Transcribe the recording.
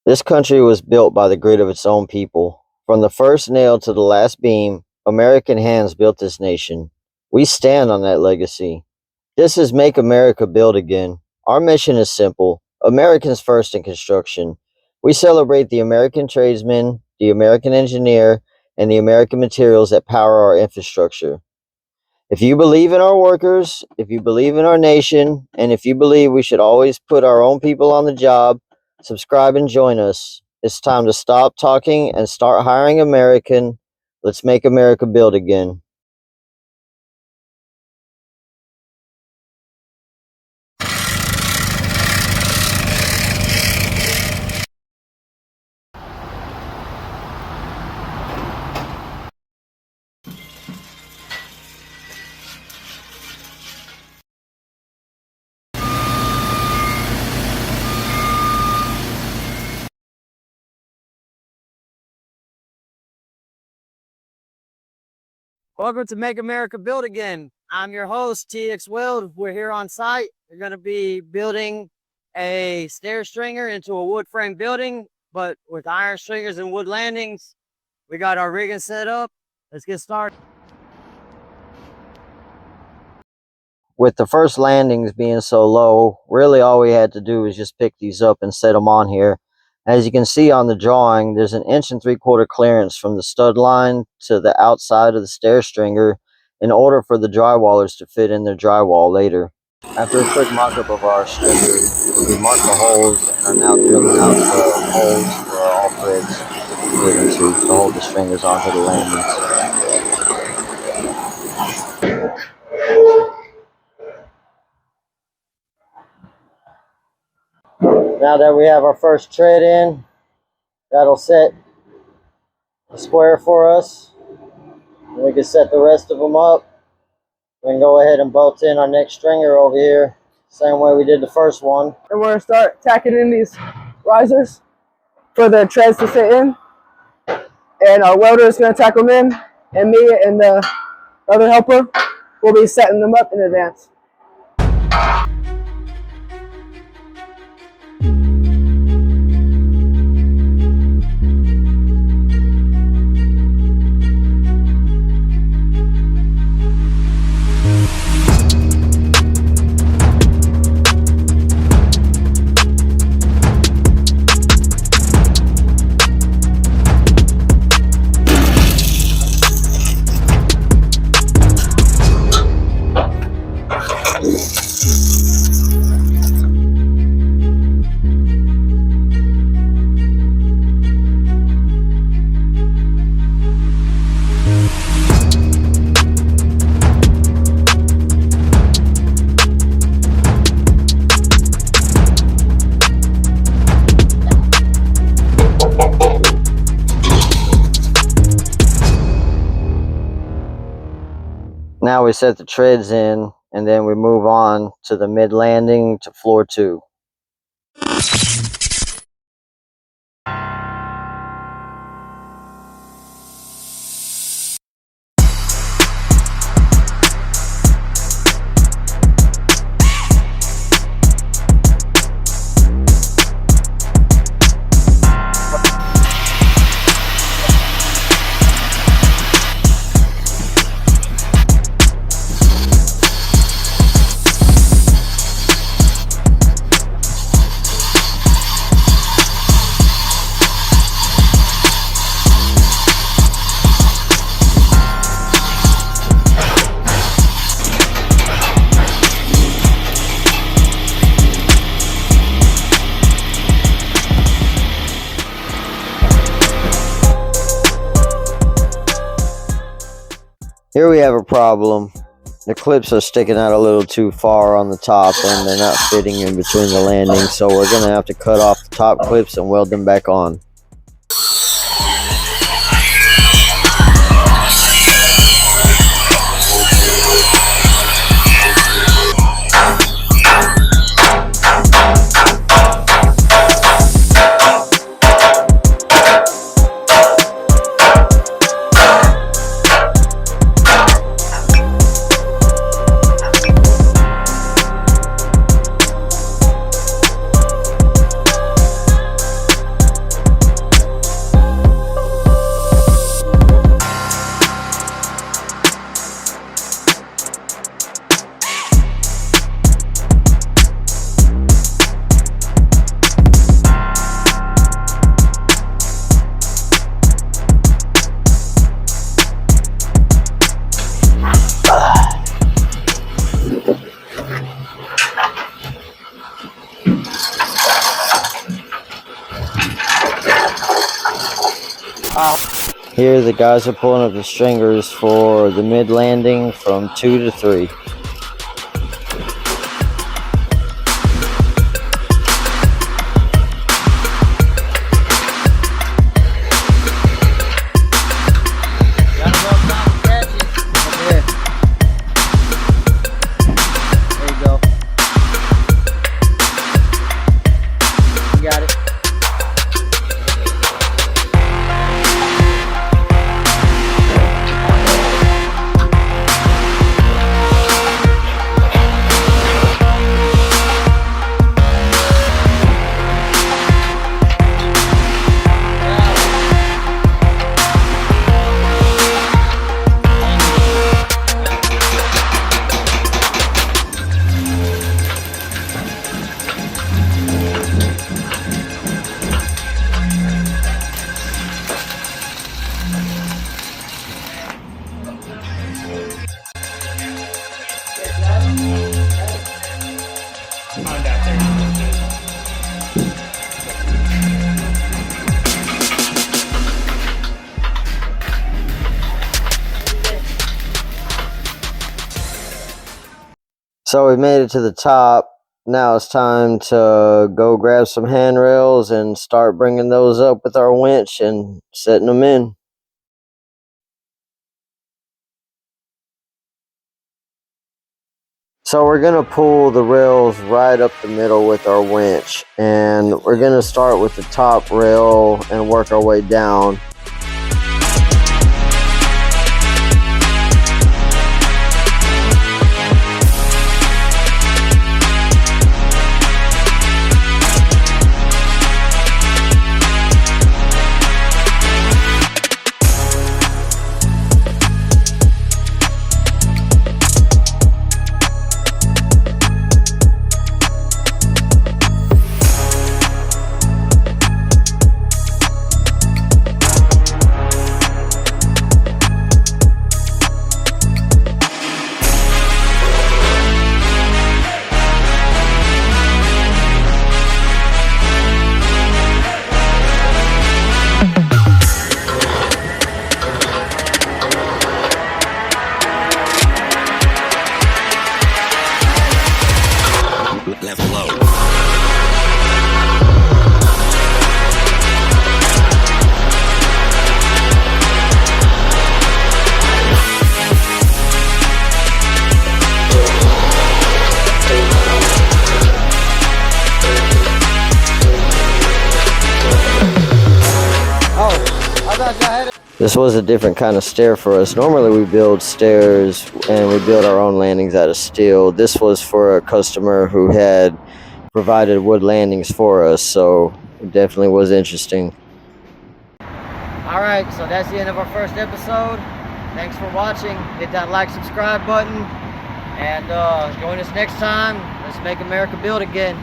This country was built by the grit of its own people. From the first nail to the last beam, American hands built this nation. We stand on that legacy. This is Make America Build Again. Our mission is simple: Americans first in construction. We celebrate the American tradesman, the American engineer, and the American materials that power our infrastructure. If you believe in our workers, if you believe in our nation, and if you believe we should always put our own people on the job, subscribe and join us. It's time to stop talking and start hiring American. Let's make America build again. Welcome to Make America Build Again. I'm your host, TX Weld. We're here on site. We're going to be building a stair stringer into a wood frame building, but with iron stringers and wood landings. We got our rigging set up. Let's get started. With the first landings being so low, really all we had to do was just pick these up and set them on here. As you can see on the drawing, there's 1 3/4 inch clearance from the stud line to the outside of the stair stringer in order for the drywallers to fit in their drywall later. After a quick mock-up of our stringer, we marked the holes and are now drilling out the holes for all threads to fit into to hold the stringers onto the landings. Now that we have our first tread in, that'll set the square for us. And we can set the rest of them up. We can go ahead and bolt in our next stringer over here, same way we did the first one. And we're going to start tacking in these risers for the treads to sit in. And our welder is going to tack them in, and me and the other helper will be setting them up in advance. Now we set the treads in, and then we move on to the mid landing to floor 2. Here we have a problem. The clips are sticking out a little too far on the top and they're not fitting in between the landings, so we're going to have to cut off the top clips and weld them back on. Here the guys are pulling up the stringers for the mid landing from 2 to 3. So we made it to the top. Now it's time to go grab some handrails and start bringing those up with our winch and setting them in. So we're going to pull the rails right up the middle with our winch, and we're going to start with the top rail and work our way down. Level low. This was a different kind of stair for us. Normally we build stairs and we build our own landings out of steel. This was for a customer who had provided wood landings for us, so it definitely was interesting. All right, so that's the end of our first episode. Thanks for watching. Hit that like, subscribe button, and join us next time. Let's make America build again.